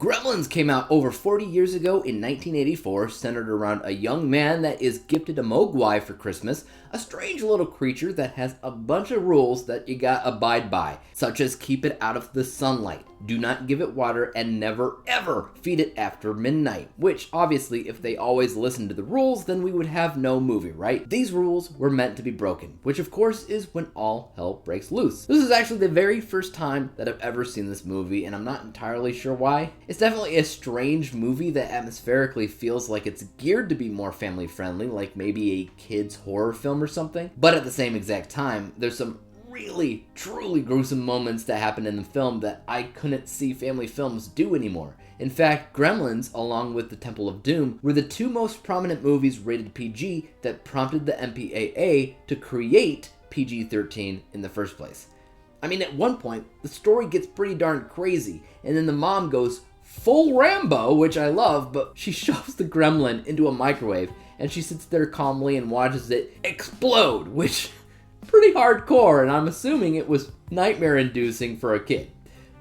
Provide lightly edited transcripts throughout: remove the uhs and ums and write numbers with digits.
Gremlins came out over 40 years ago in 1984, centered around a young man that is gifted a Mogwai for Christmas, a strange little creature that has a bunch of rules that you gotta abide by, such as keep it out of the sunlight, do not give it water, and never ever feed it after midnight, which obviously if they always listened to the rules, then we would have no movie, right? These rules were meant to be broken, which of course is when all hell breaks loose. This is actually the very first time that I've ever seen this movie, and I'm not entirely sure why. It's definitely a strange movie that atmospherically feels like it's geared to be more family friendly, like maybe a kid's horror film or something, but at the same exact time, there's some really, truly gruesome moments that happen in the film that I couldn't see family films do anymore. In fact, Gremlins, along with The Temple of Doom, were the two most prominent movies rated PG that prompted the MPAA to create PG-13 in the first place. I mean, at one point, the story gets pretty darn crazy, and then the mom goes full Rambo, which I love, but she shoves the gremlin into a microwave, and she sits there calmly and watches it explode, which pretty hardcore, and I'm assuming it was nightmare-inducing for a kid.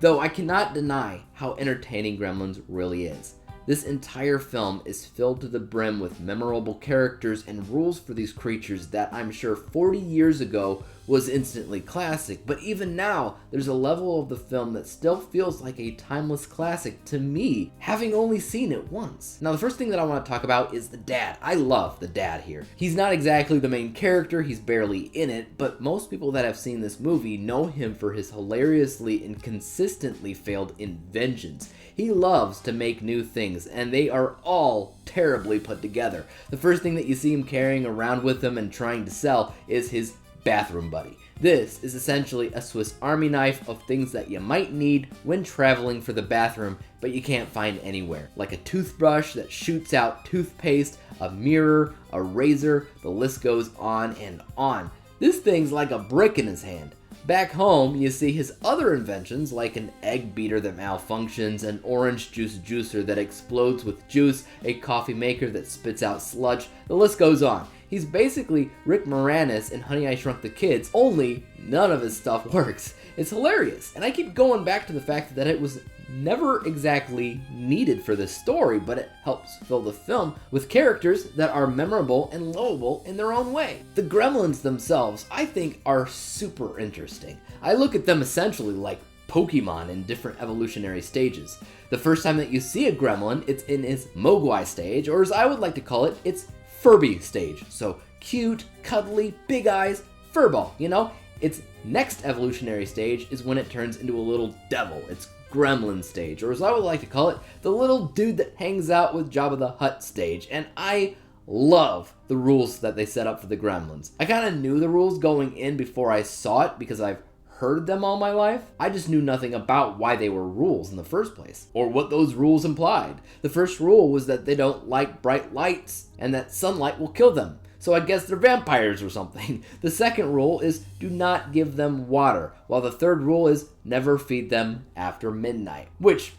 Though I cannot deny how entertaining Gremlins really is. This entire film is filled to the brim with memorable characters and rules for these creatures that I'm sure 40 years ago was instantly classic, but even now, there's a level of the film that still feels like a timeless classic to me, having only seen it once. Now, the first thing that I want to talk about is the dad. I love the dad here. He's not exactly the main character, he's barely in it, but most people that have seen this movie know him for his hilariously and consistently failed inventions. He loves to make new things, and they are all terribly put together. The first thing that you see him carrying around with him and trying to sell is his bathroom buddy. This is essentially a Swiss Army knife of things that you might need when traveling for the bathroom, but you can't find anywhere. Like a toothbrush that shoots out toothpaste, a mirror, a razor, the list goes on and on. This thing's like a brick in his hand. Back home, you see his other inventions like an egg beater that malfunctions, an orange juice juicer that explodes with juice, a coffee maker that spits out sludge, the list goes on. He's basically Rick Moranis in Honey, I Shrunk the Kids, only none of his stuff works. It's hilarious, and I keep going back to the fact that it was never exactly needed for this story, but it helps fill the film with characters that are memorable and lovable in their own way. The Gremlins themselves, I think, are super interesting. I look at them essentially like Pokemon in different evolutionary stages. The first time that you see a gremlin, it's in its Mogwai stage, or as I would like to call it, its Phoebe stage. So cute, cuddly, big eyes, furball, you know? Its next evolutionary stage is when it turns into a little devil. It's Gremlin stage, or as I would like to call it, the little dude that hangs out with Jabba the Hutt stage. And I love the rules that they set up for the Gremlins. I kind of knew the rules going in before I saw it because I've heard them all my life. I just knew nothing about why they were rules in the first place, or what those rules implied. The first rule was that they don't like bright lights, and that sunlight will kill them. So I guess they're vampires or something. The second rule is do not give them water, while the third rule is never feed them after midnight, which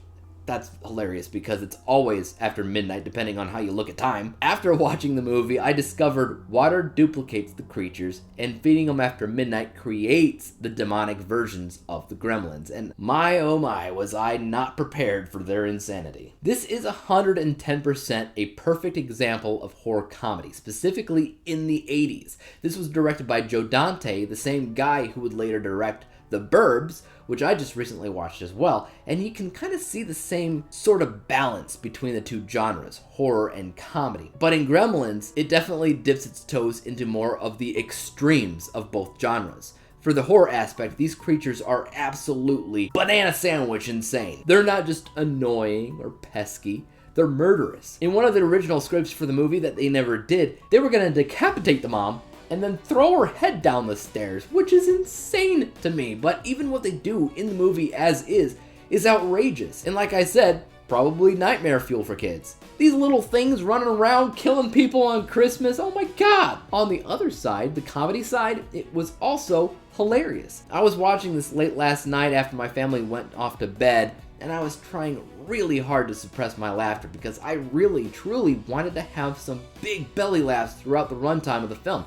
that's hilarious because it's always after midnight depending on how you look at time. After watching the movie, I discovered water duplicates the creatures, and feeding them after midnight creates the demonic versions of the Gremlins. And my oh my, was I not prepared for their insanity. This is 110% a perfect example of horror comedy, specifically in the 80s. This was directed by Joe Dante, the same guy who would later direct The Burbs, which I just recently watched as well, and you can kind of see the same sort of balance between the two genres, horror and comedy. But in Gremlins, it definitely dips its toes into more of the extremes of both genres. For the horror aspect, these creatures are absolutely banana sandwich insane. They're not just annoying or pesky, they're murderous. In one of the original scripts for the movie that they never did, they were gonna decapitate the mom and then throw her head down the stairs, which is insane to me. But even what they do in the movie as is outrageous. And like I said, probably nightmare fuel for kids. These little things running around killing people on Christmas, oh my god! On the other side, the comedy side, it was also hilarious. I was watching this late last night after my family went off to bed, and I was trying really hard to suppress my laughter because I really, truly wanted to have some big belly laughs throughout the runtime of the film.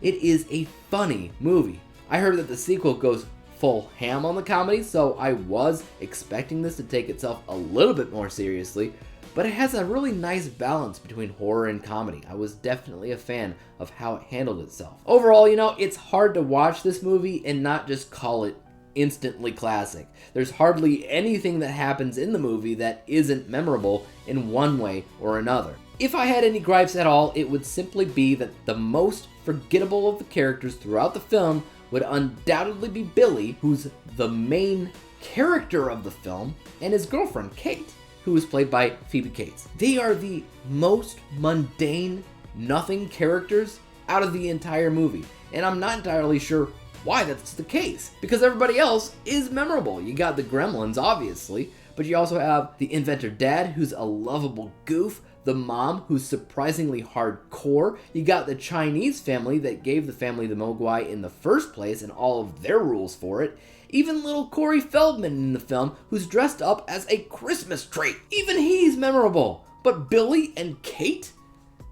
It is a funny movie. I heard that the sequel goes full ham on the comedy, so I was expecting this to take itself a little bit more seriously, but it has a really nice balance between horror and comedy. I was definitely a fan of how it handled itself. Overall, it's hard to watch this movie and not just call it instantly classic. There's hardly anything that happens in the movie that isn't memorable in one way or another. If I had any gripes at all, it would simply be that the most forgettable of the characters throughout the film would undoubtedly be Billy, who's the main character of the film, and his girlfriend, Kate, who is played by Phoebe Cates. They are the most mundane, nothing characters out of the entire movie, and I'm not entirely sure why that's the case, because everybody else is memorable. You got the Gremlins, obviously, but you also have the inventor dad, who's a lovable goof, the mom, who's surprisingly hardcore. You got the Chinese family that gave the family the Mogwai in the first place and all of their rules for it. Even little Corey Feldman in the film, who's dressed up as a Christmas tree. Even he's memorable. But Billy and Kate?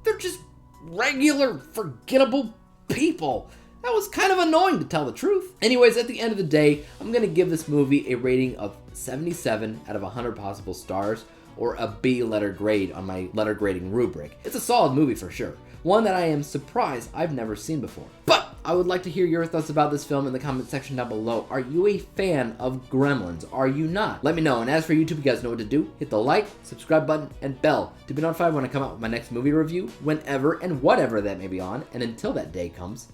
They're just regular, forgettable people. That was kind of annoying, to tell the truth. Anyways, at the end of the day, I'm going to give this movie a rating of 77 out of 100 possible stars, or a B letter grade on my letter grading rubric. It's a solid movie for sure. One that I am surprised I've never seen before. But I would like to hear your thoughts about this film in the comment section down below. Are you a fan of Gremlins? Are you not? Let me know. And as for YouTube, you guys know what to do. Hit the like, subscribe button, and bell to be notified when I come out with my next movie review, whenever and whatever that may be on. And until that day comes,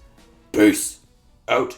peace out.